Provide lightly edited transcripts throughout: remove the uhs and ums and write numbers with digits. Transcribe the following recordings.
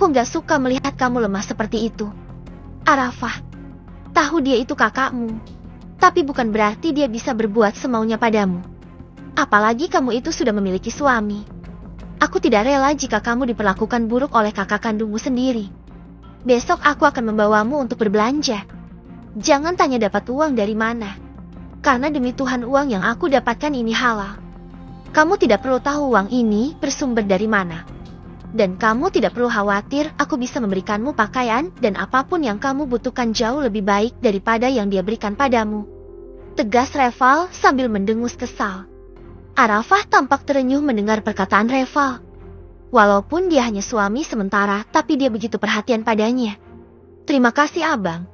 Aku nggak suka melihat kamu lemah seperti itu. Arafah, tahu dia itu kakakmu. Tapi bukan berarti dia bisa berbuat semaunya padamu. Apalagi kamu itu sudah memiliki suami. Aku tidak rela jika kamu diperlakukan buruk oleh kakak kandungmu sendiri. Besok aku akan membawamu untuk berbelanja. Jangan tanya dapat uang dari mana. Karena demi Tuhan uang yang aku dapatkan ini halal. Kamu tidak perlu tahu uang ini bersumber dari mana. Dan kamu tidak perlu khawatir aku bisa memberikanmu pakaian dan apapun yang kamu butuhkan jauh lebih baik daripada yang dia berikan padamu. Tegas Reval sambil mendengus kesal. Arafah tampak terenyuh mendengar perkataan Reval. Walaupun dia hanya suami sementara, tapi dia begitu perhatian padanya. Terima kasih abang.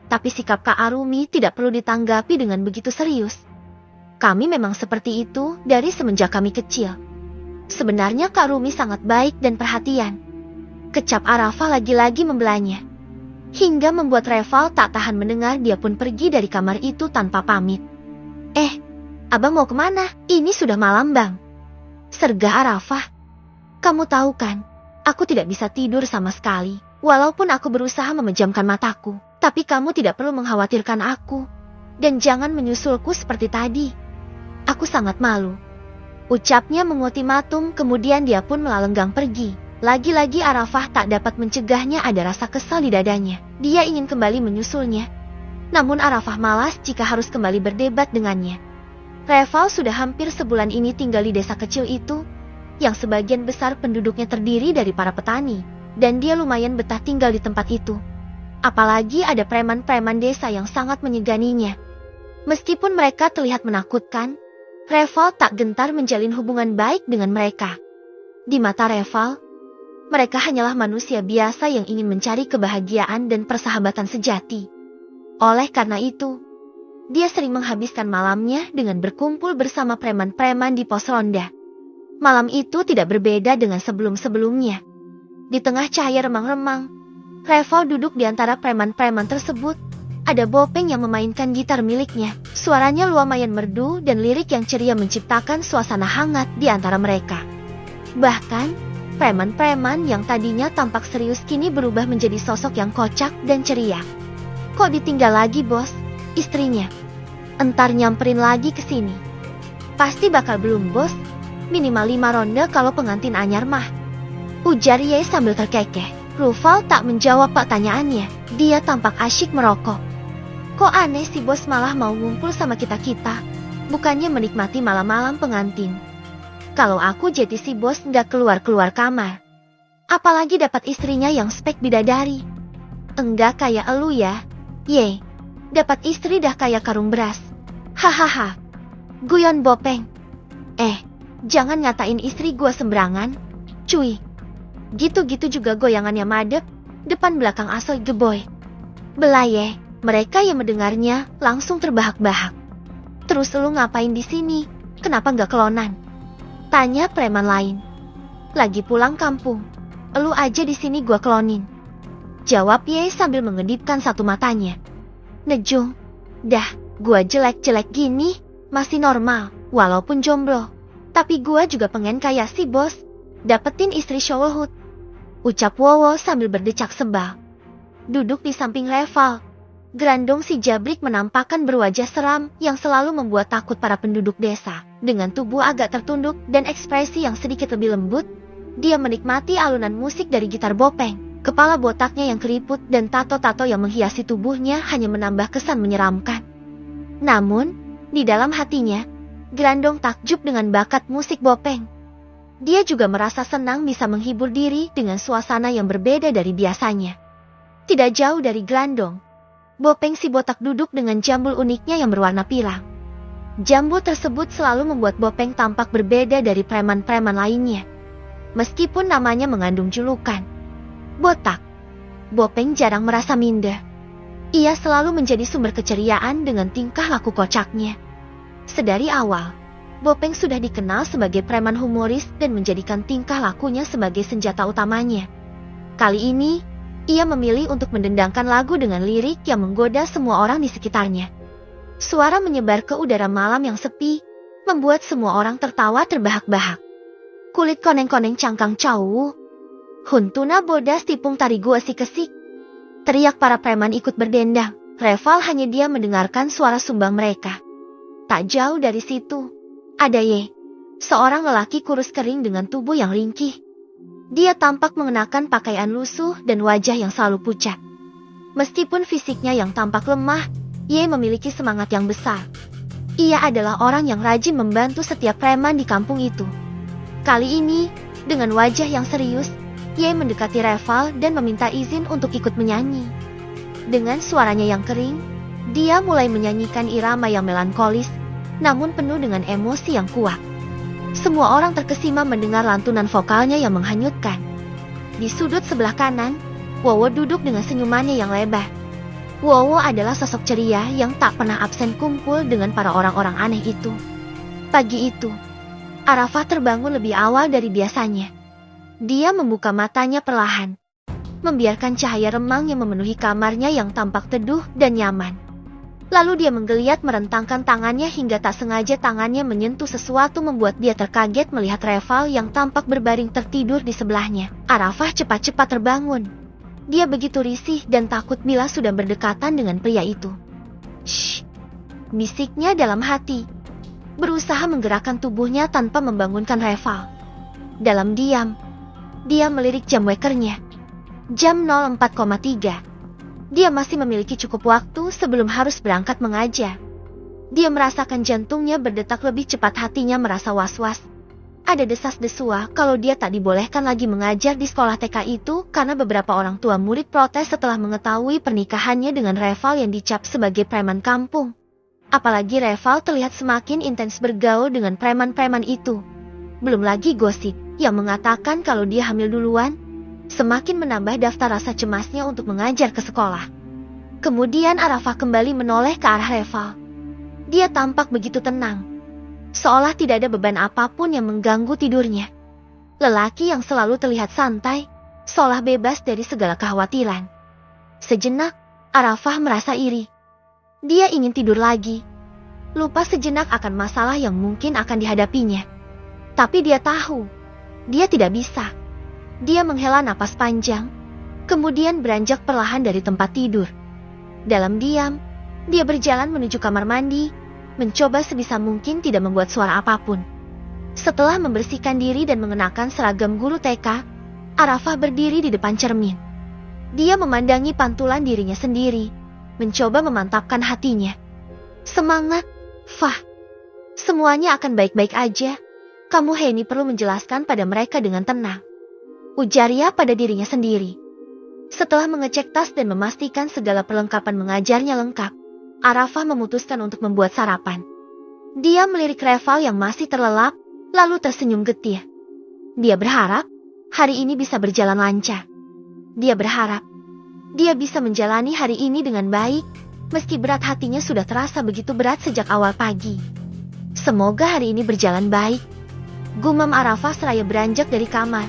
Tapi sikap Kak Arumi tidak perlu ditanggapi dengan begitu serius. Kami memang seperti itu dari semenjak kami kecil. Sebenarnya Kak Rumi sangat baik dan perhatian. Kecap Arafah lagi-lagi membelanya. Hingga membuat Reval tak tahan mendengar, dia pun pergi dari kamar itu tanpa pamit. Abang mau kemana? Ini sudah malam bang. Sergah Arafah. Kamu tahu kan, aku tidak bisa tidur sama sekali. Walaupun aku berusaha memejamkan mataku, tapi kamu tidak perlu mengkhawatirkan aku. Dan jangan menyusulku seperti tadi. Aku sangat malu. Ucapnya mengultimatum, kemudian dia pun melalenggang pergi. Lagi-lagi Arafah tak dapat mencegahnya, ada rasa kesal di dadanya. Dia ingin kembali menyusulnya. Namun Arafah malas jika harus kembali berdebat dengannya. Reval sudah hampir sebulan ini tinggal di desa kecil itu, yang sebagian besar penduduknya terdiri dari para petani, dan dia lumayan betah tinggal di tempat itu. Apalagi ada preman-preman desa yang sangat menyeganinya. Meskipun mereka terlihat menakutkan, Reval tak gentar menjalin hubungan baik dengan mereka. Di mata Reval, mereka hanyalah manusia biasa yang ingin mencari kebahagiaan dan persahabatan sejati. Oleh karena itu, dia sering menghabiskan malamnya dengan berkumpul bersama preman-preman di pos ronda. Malam itu tidak berbeda dengan sebelum-sebelumnya. Di tengah cahaya remang-remang, Reval duduk di antara preman-preman tersebut. Ada Bopeng yang memainkan gitar miliknya. Suaranya lumayan merdu dan lirik yang ceria menciptakan suasana hangat di antara mereka. Bahkan, preman-preman yang tadinya tampak serius kini berubah menjadi sosok yang kocak dan ceria. Kok ditinggal lagi bos? Istrinya. Entar nyamperin lagi ke sini. Pasti bakal belum bos. Minimal 5 ronde kalau pengantin anyar mah. Ujar Ye sambil terkekeh. Reval tak menjawab pertanyaannya. Dia tampak asyik merokok. Kok aneh si bos malah mau ngumpul sama kita-kita. Bukannya menikmati malam-malam pengantin. Kalau aku jadi si bos nggak keluar-keluar kamar. Apalagi dapat istrinya yang spek bidadari. Enggak kayak elu ya. Ye. Dapat istri dah kayak karung beras. Hahaha. Guyon Bopeng. Jangan ngatain istri gua sembarangan. Cuy. Gitu-gitu juga goyangannya madep. Depan belakang asoy geboy. Belaye. Mereka yang mendengarnya langsung terbahak-bahak. Terus lu ngapain di sini? Kenapa nggak kelonan? Tanya preman lain. Lagi pulang kampung. Lu aja di sini gua kelonin. Jawab Ye sambil mengedipkan satu matanya. Nejung. Dah, gua jelek-jelek gini masih normal, walaupun jomblo. Tapi gua juga pengen kayak si bos. Dapetin istri Showhut. Ucap Wowo sambil berdecak sebal. Duduk di samping Reval. Grandong si Jabrik menampakkan berwajah seram yang selalu membuat takut para penduduk desa. Dengan tubuh agak tertunduk dan ekspresi yang sedikit lebih lembut, dia menikmati alunan musik dari gitar Bopeng. Kepala botaknya yang keriput dan tato-tato yang menghiasi tubuhnya hanya menambah kesan menyeramkan. Namun, di dalam hatinya, Grandong takjub dengan bakat musik Bopeng. Dia juga merasa senang bisa menghibur diri dengan suasana yang berbeda dari biasanya. Tidak jauh dari Grandong, Bopeng si botak duduk dengan jambul uniknya yang berwarna pirang. Jambul tersebut selalu membuat Bopeng tampak berbeda dari preman-preman lainnya. Meskipun namanya mengandung julukan botak, Bopeng jarang merasa minder. Ia selalu menjadi sumber keceriaan dengan tingkah laku kocaknya. Sedari awal, Bopeng sudah dikenal sebagai preman humoris dan menjadikan tingkah lakunya sebagai senjata utamanya. Kali ini, ia memilih untuk mendendangkan lagu dengan lirik yang menggoda semua orang di sekitarnya. Suara menyebar ke udara malam yang sepi, membuat semua orang tertawa terbahak-bahak. Kulit koneng-koneng cangkang cawu. Huntuna bodas tipung tari gua si kesik. Teriak para preman ikut berdendang. Reval hanya diam mendengarkan suara sumbang mereka. Tak jauh dari situ, ada Ye. Seorang lelaki kurus kering dengan tubuh yang ringkih. Dia tampak mengenakan pakaian lusuh dan wajah yang selalu pucat. Meskipun fisiknya yang tampak lemah, Ye memiliki semangat yang besar. Ia adalah orang yang rajin membantu setiap preman di kampung itu. Kali ini, dengan wajah yang serius, Ye mendekati Reval dan meminta izin untuk ikut menyanyi. Dengan suaranya yang kering, dia mulai menyanyikan irama yang melankolis, namun penuh dengan emosi yang kuat. Semua orang terkesima mendengar lantunan vokalnya yang menghanyutkan. Di sudut sebelah kanan, Wowo duduk dengan senyumannya yang lebar. Wowo adalah sosok ceria yang tak pernah absen kumpul dengan para orang-orang aneh itu. Pagi itu, Arafah terbangun lebih awal dari biasanya. Dia membuka matanya perlahan, membiarkan cahaya remang yang memenuhi kamarnya yang tampak teduh dan nyaman. Lalu dia menggeliat merentangkan tangannya hingga tak sengaja tangannya menyentuh sesuatu membuat dia terkaget melihat Reval yang tampak berbaring tertidur di sebelahnya. Arafah cepat-cepat terbangun. Dia begitu risih dan takut bila sudah berdekatan dengan pria itu. Shh, bisiknya dalam hati. Berusaha menggerakkan tubuhnya tanpa membangunkan Reval. Dalam diam, dia melirik jam wekernya. Jam 04,3. Dia masih memiliki cukup waktu sebelum harus berangkat mengajar. Dia merasakan jantungnya berdetak lebih cepat, hatinya merasa was-was. Ada desas-desua kalau dia tak dibolehkan lagi mengajar di sekolah TK itu karena beberapa orang tua murid protes setelah mengetahui pernikahannya dengan Reval yang dicap sebagai preman kampung. Apalagi Reval terlihat semakin intens bergaul dengan preman-preman itu. Belum lagi gosip yang mengatakan kalau dia hamil duluan, semakin menambah daftar rasa cemasnya untuk mengajar ke sekolah. Kemudian Arafah kembali menoleh ke arah Reval. Dia tampak begitu tenang, seolah tidak ada beban apapun yang mengganggu tidurnya. Lelaki yang selalu terlihat santai, seolah bebas dari segala kekhawatiran. Sejenak, Arafah merasa iri. Dia ingin tidur lagi, lupa sejenak akan masalah yang mungkin akan dihadapinya. Tapi dia tahu, dia tidak bisa. Dia menghela napas panjang, kemudian beranjak perlahan dari tempat tidur. Dalam diam, dia berjalan menuju kamar mandi, mencoba sebisa mungkin tidak membuat suara apapun. Setelah membersihkan diri dan mengenakan seragam guru TK, Arafah berdiri di depan cermin. Dia memandangi pantulan dirinya sendiri, mencoba memantapkan hatinya. Semangat, Fah. Semuanya akan baik-baik aja. Kamu Heni perlu menjelaskan pada mereka dengan tenang, ujarnya pada dirinya sendiri. Setelah mengecek tas dan memastikan segala perlengkapan mengajarnya lengkap, Arafah memutuskan untuk membuat sarapan. Dia melirik Reval yang masih terlelap, lalu tersenyum getir. Dia berharap hari ini bisa berjalan lancar. Dia berharap dia bisa menjalani hari ini dengan baik, meski berat hatinya sudah terasa begitu berat sejak awal pagi. Semoga hari ini berjalan baik, gumam Arafah seraya beranjak dari kamar,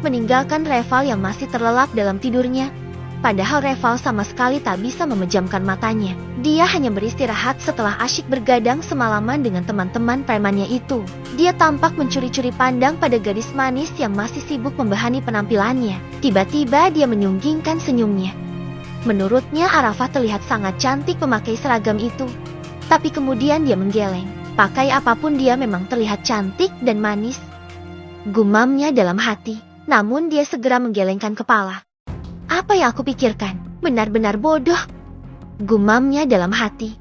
meninggalkan Reval yang masih terlelap dalam tidurnya. Padahal Reval sama sekali tak bisa memejamkan matanya. Dia hanya beristirahat setelah asyik bergadang semalaman dengan teman-teman premannya itu. Dia tampak mencuri-curi pandang pada gadis manis yang masih sibuk membahani penampilannya. Tiba-tiba dia menyunggingkan senyumnya. Menurutnya Arafah terlihat sangat cantik memakai seragam itu. Tapi kemudian dia menggeleng. Pakai apapun dia memang terlihat cantik dan manis, gumamnya dalam hati. Namun dia segera menggelengkan kepala. Apa yang aku pikirkan? Benar-benar bodoh, gumamnya dalam hati.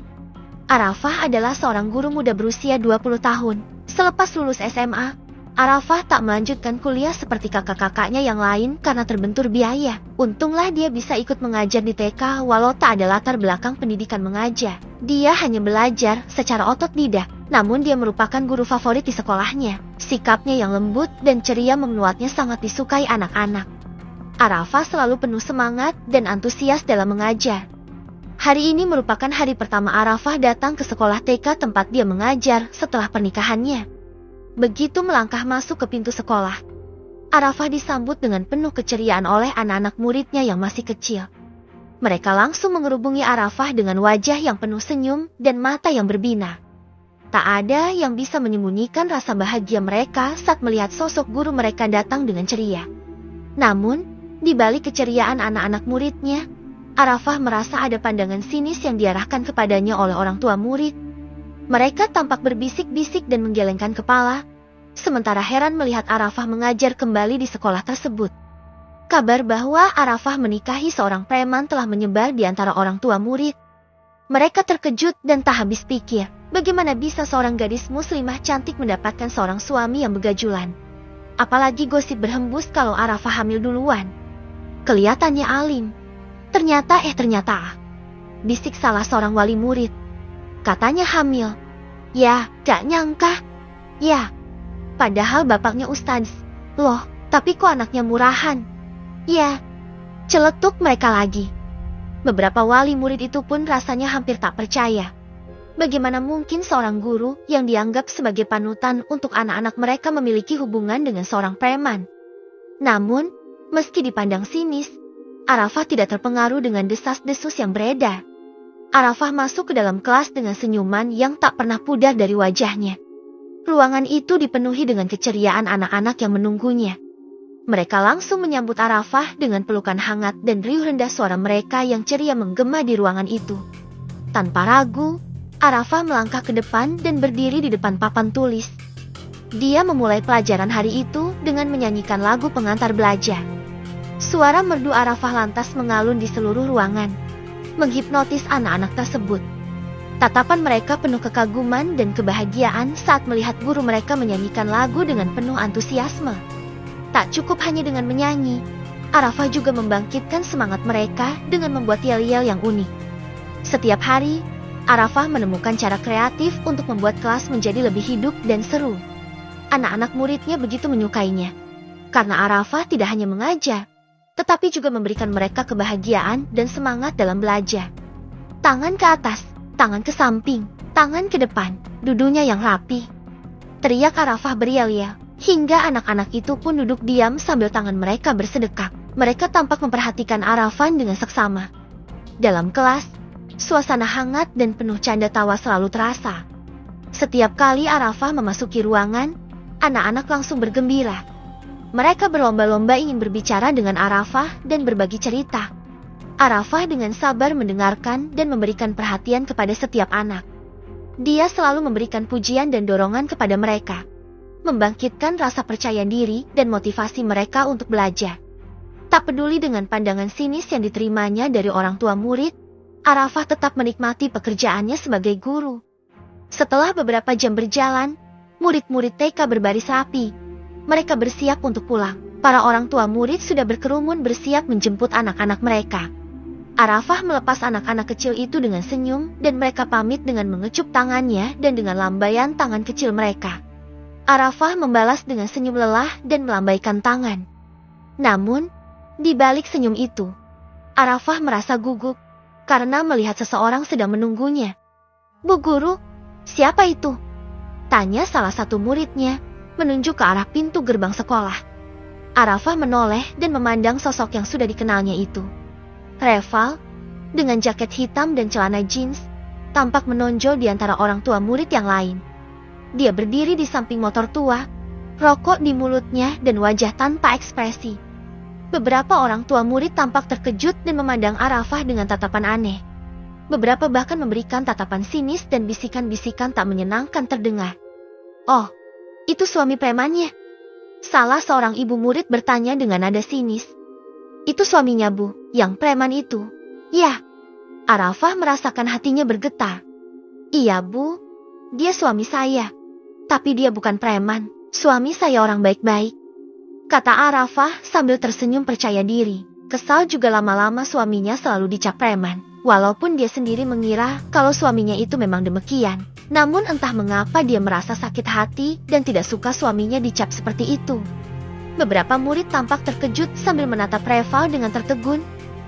Arafah adalah seorang guru muda berusia 20 tahun. Selepas lulus SMA, Arafah tak melanjutkan kuliah seperti kakak-kakaknya yang lain karena terbentur biaya. Untunglah dia bisa ikut mengajar di TK walau tak ada latar belakang pendidikan mengajar. Dia hanya belajar secara otodidak. Namun dia merupakan guru favorit di sekolahnya. Sikapnya yang lembut dan ceria membuatnya sangat disukai anak-anak. Arafah selalu penuh semangat dan antusias dalam mengajar. Hari ini merupakan hari pertama Arafah datang ke sekolah TK tempat dia mengajar setelah pernikahannya. Begitu melangkah masuk ke pintu sekolah, Arafah disambut dengan penuh keceriaan oleh anak-anak muridnya yang masih kecil. Mereka langsung mengerubungi Arafah dengan wajah yang penuh senyum dan mata yang berbinar. Tak ada yang bisa menyembunyikan rasa bahagia mereka saat melihat sosok guru mereka datang dengan ceria. Namun, di balik keceriaan anak-anak muridnya, Arafah merasa ada pandangan sinis yang diarahkan kepadanya oleh orang tua murid. Mereka tampak berbisik-bisik dan menggelengkan kepala, sementara heran melihat Arafah mengajar kembali di sekolah tersebut. Kabar bahwa Arafah menikahi seorang preman telah menyebar di antara orang tua murid. Mereka terkejut dan tak habis pikir, bagaimana bisa seorang gadis muslimah cantik mendapatkan seorang suami yang begajulan. Apalagi gosip berhembus kalau Arafah hamil duluan. Kelihatannya alim. Ternyata, bisik salah seorang wali murid. Katanya hamil. Ya, gak nyangka. Ya, padahal bapaknya ustadz. Loh, tapi kok anaknya murahan? Ya, celetuk mereka lagi. Beberapa wali murid itu pun rasanya hampir tak percaya. Bagaimana mungkin seorang guru yang dianggap sebagai panutan untuk anak-anak mereka memiliki hubungan dengan seorang preman? Namun, meski dipandang sinis, Arafah tidak terpengaruh dengan desas-desus yang beredar. Arafah masuk ke dalam kelas dengan senyuman yang tak pernah pudar dari wajahnya. Ruangan itu dipenuhi dengan keceriaan anak-anak yang menunggunya. Mereka langsung menyambut Arafah dengan pelukan hangat dan riuh rendah suara mereka yang ceria menggema di ruangan itu. Tanpa ragu, Arafah melangkah ke depan dan berdiri di depan papan tulis. Dia memulai pelajaran hari itu dengan menyanyikan lagu pengantar belajar. Suara merdu Arafah lantas mengalun di seluruh ruangan, menghipnotis anak-anak tersebut. Tatapan mereka penuh kekaguman dan kebahagiaan saat melihat guru mereka menyanyikan lagu dengan penuh antusiasme. Tak cukup hanya dengan menyanyi, Arafah juga membangkitkan semangat mereka dengan membuat yel-yel yang unik. Setiap hari, Arafah menemukan cara kreatif untuk membuat kelas menjadi lebih hidup dan seru. Anak-anak muridnya begitu menyukainya, karena Arafah tidak hanya mengajar, tetapi juga memberikan mereka kebahagiaan dan semangat dalam belajar. Tangan ke atas, tangan ke samping, tangan ke depan, dudunya yang rapi. Teriak Arafah berial-yel, hingga anak-anak itu pun duduk diam sambil tangan mereka bersedekap. Mereka tampak memperhatikan Arafah dengan seksama. Dalam kelas, suasana hangat dan penuh canda tawa selalu terasa. Setiap kali Arafah memasuki ruangan, anak-anak langsung bergembira. Mereka berlomba-lomba ingin berbicara dengan Arafah dan berbagi cerita. Arafah dengan sabar mendengarkan dan memberikan perhatian kepada setiap anak. Dia selalu memberikan pujian dan dorongan kepada mereka, membangkitkan rasa percaya diri dan motivasi mereka untuk belajar. Tak peduli dengan pandangan sinis yang diterimanya dari orang tua murid, Arafah tetap menikmati pekerjaannya sebagai guru. Setelah beberapa jam berjalan, murid-murid TK berbaris rapi. Mereka bersiap untuk pulang. Para orang tua murid sudah berkerumun bersiap menjemput anak-anak mereka. Arafah melepas anak-anak kecil itu dengan senyum dan mereka pamit dengan mengecup tangannya dan dengan lambaian tangan kecil mereka. Arafah membalas dengan senyum lelah dan melambaikan tangan. Namun, di balik senyum itu, Arafah merasa gugup karena melihat seseorang sedang menunggunya. "Bu guru, siapa itu?" tanya salah satu muridnya, menunjuk ke arah pintu gerbang sekolah. Arafah menoleh dan memandang sosok yang sudah dikenalnya itu. Reval, dengan jaket hitam dan celana jeans, tampak menonjol di antara orang tua murid yang lain. Dia berdiri di samping motor tua, rokok di mulutnya dan wajah tanpa ekspresi. Beberapa orang tua murid tampak terkejut dan memandang Arafah dengan tatapan aneh. Beberapa bahkan memberikan tatapan sinis dan bisikan-bisikan tak menyenangkan terdengar. "Oh, itu suami premannya?" salah seorang ibu murid bertanya dengan nada sinis. "Itu suaminya, Bu, yang preman itu." "Ya." Arafah merasakan hatinya bergetar. "Iya, Bu, dia suami saya. Tapi dia bukan preman, suami saya orang baik-baik," kata Arafah sambil tersenyum percaya diri. Kesal juga lama-lama suaminya selalu dicap preman, walaupun dia sendiri mengira kalau suaminya itu memang demikian. Namun entah mengapa dia merasa sakit hati dan tidak suka suaminya dicap seperti itu. Beberapa murid tampak terkejut sambil menatap Reval dengan tertegun.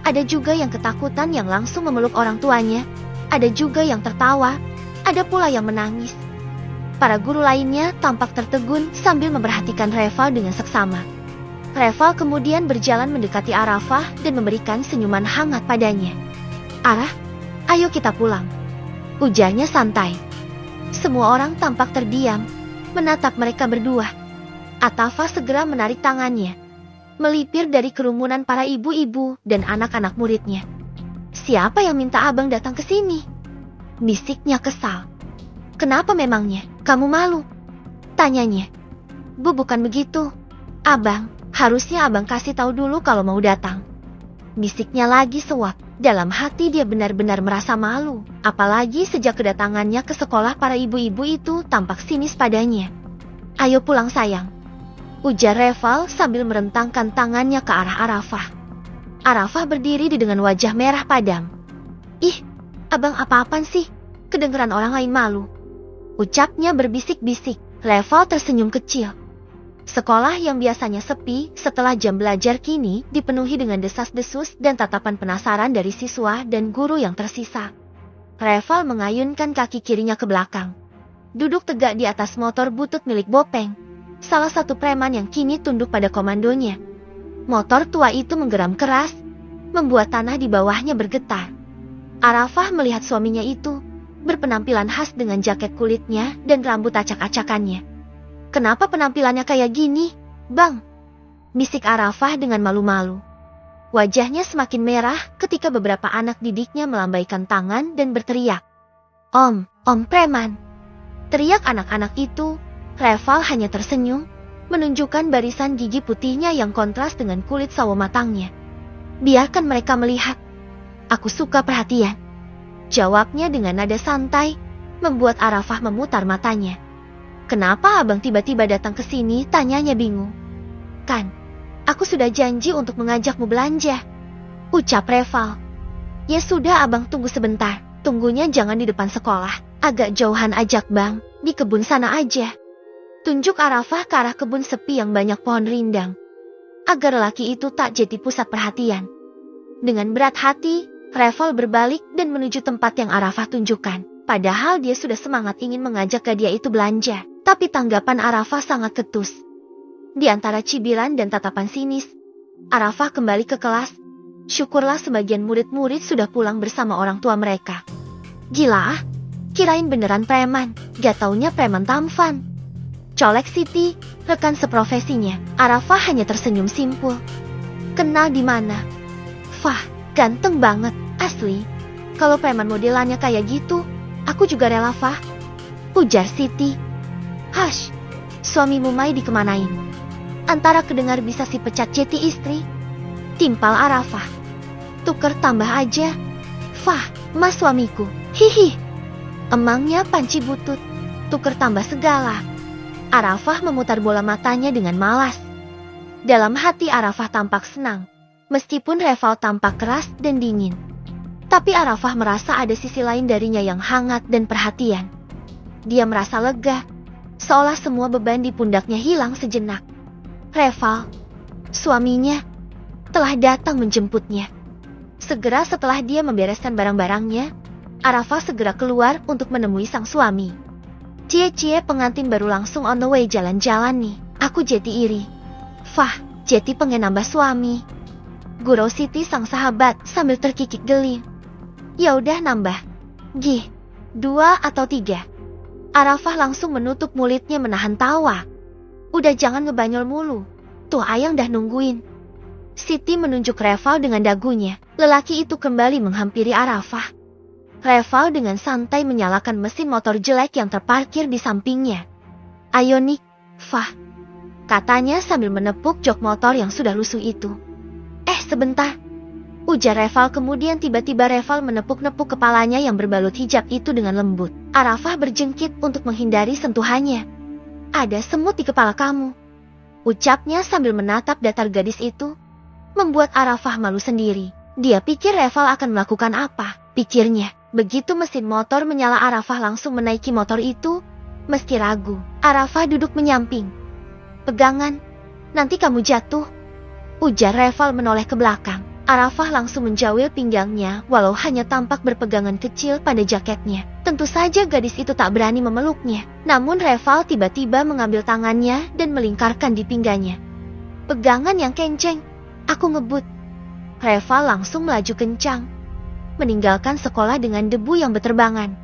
Ada juga yang ketakutan yang langsung memeluk orang tuanya. Ada juga yang tertawa. Ada pula yang menangis. Para guru lainnya tampak tertegun sambil memperhatikan Reval dengan seksama. Reval kemudian berjalan mendekati Arafah dan memberikan senyuman hangat padanya. "Arah, ayo kita pulang," ujarnya santai. Semua orang tampak terdiam, menatap mereka berdua. Atafa segera menarik tangannya. melipir dari kerumunan para ibu-ibu dan anak-anak muridnya. "Siapa yang minta abang datang ke sini?" bisiknya kesal. "Kenapa memangnya? Kamu malu?" tanyanya. "Bu, bukan begitu. Abang, harusnya abang kasih tahu dulu kalau mau datang," bisiknya lagi sewak. Dalam hati dia benar-benar merasa malu, apalagi sejak kedatangannya ke sekolah para ibu-ibu itu tampak sinis padanya. "Ayo pulang sayang," ujar Reval sambil merentangkan tangannya ke arah Arafah. Arafah berdiri dengan wajah merah padam. "Ih, abang apa-apaan sih? Kedengeran orang lain malu," ucapnya berbisik-bisik. Reval tersenyum kecil. Sekolah yang biasanya sepi setelah jam belajar kini dipenuhi dengan desas-desus dan tatapan penasaran dari siswa dan guru yang tersisa. Reval mengayunkan kaki kirinya ke belakang, duduk tegak di atas motor butut milik Bopeng, salah satu preman yang kini tunduk pada komandonya. Motor tua itu menggeram keras, membuat tanah di bawahnya bergetar. Arafah melihat suaminya itu, berpenampilan khas dengan jaket kulitnya dan rambut acak-acakannya. "Kenapa penampilannya kayak gini, Bang?" bisik Arafah dengan malu-malu. Wajahnya semakin merah ketika beberapa anak didiknya melambaikan tangan dan berteriak, Om preman!" teriak anak-anak itu. Reval hanya tersenyum, menunjukkan barisan gigi putihnya yang kontras dengan kulit sawo matangnya. "Biarkan mereka melihat. Aku suka perhatian," jawabnya dengan nada santai, membuat Arafah memutar matanya. "Kenapa abang tiba-tiba datang ke sini?" tanyanya bingung. "Kan, aku sudah janji untuk mengajakmu belanja," ucap Reval. "Ya sudah abang, tunggu sebentar. Tunggunya jangan di depan sekolah, agak jauhan ajak bang, di kebun sana aja." Tunjuk Arafah ke arah kebun sepi yang banyak pohon rindang, agar lelaki itu tak jadi pusat perhatian. Dengan berat hati, Reval berbalik dan menuju tempat yang Arafah tunjukkan. Padahal dia sudah semangat ingin mengajak Gadya itu belanja. Tapi tanggapan Arafah sangat ketus. Di antara cibiran dan tatapan sinis, Arafah kembali ke kelas. Syukurlah sebagian murid-murid sudah pulang bersama orang tua mereka. "Gila ah, kirain beneran preman, gak taunya preman tampan," colek Siti, rekan seprofesinya. Arafah hanya tersenyum simpul. "Kenal di mana?" "Fah, ganteng banget, asli. Kalau preman modelannya kayak gitu, aku juga rela, Fah," ujar Siti. "Hush, suamimu Mai dikemanain? Antara kedengar bisa si pecat jeti istri," timpal Arafah. "Tuker tambah aja. Fah, mas suamiku, hihi. Emangnya panci butut, tuker tambah segala." Arafah memutar bola matanya dengan malas. Dalam hati Arafah tampak senang, meskipun Reval tampak keras dan dingin. Tapi Arafah merasa ada sisi lain darinya yang hangat dan perhatian. Dia merasa lega, seolah semua beban di pundaknya hilang sejenak. Reval, suaminya, telah datang menjemputnya. Segera setelah dia membereskan barang-barangnya, Arafah segera keluar untuk menemui sang suami. "Cie-cie, pengantin baru langsung on the way jalan-jalan nih. Aku jadi iri. Fah, jadi pengen nambah suami," gurau Siti sang sahabat sambil terkikik geli. "Ya udah nambah. 2 atau 3. Arafah langsung menutup mulutnya menahan tawa. "Udah jangan ngebanyol mulu. Tuh ayang dah nungguin." Siti menunjuk Reval dengan dagunya. Lelaki itu kembali menghampiri Arafah. Reval dengan santai menyalakan mesin motor jelek yang terparkir di sampingnya. "Ayo nih, Fah," katanya sambil menepuk jok motor yang sudah lusuh itu. Sebentar," ujar Reval. Kemudian tiba-tiba Reval menepuk-nepuk kepalanya yang berbalut hijab itu dengan lembut. Arafah berjengkit untuk menghindari sentuhannya. "Ada semut di kepala kamu," ucapnya sambil menatap datar gadis itu. Membuat Arafah malu sendiri. Dia pikir Reval akan melakukan apa, pikirnya. Begitu mesin motor menyala, Arafah langsung menaiki motor itu. Meski ragu, Arafah duduk menyamping. "Pegangan, nanti kamu jatuh," ujar Reval menoleh ke belakang. Arafah langsung menjawil pinggangnya walau hanya tampak berpegangan kecil pada jaketnya. Tentu saja gadis itu tak berani memeluknya. Namun Reval tiba-tiba mengambil tangannya dan melingkarkan di pinggangnya. "Pegangan yang kenceng, aku ngebut." Reval langsung melaju kencang, meninggalkan sekolah dengan debu yang berterbangan.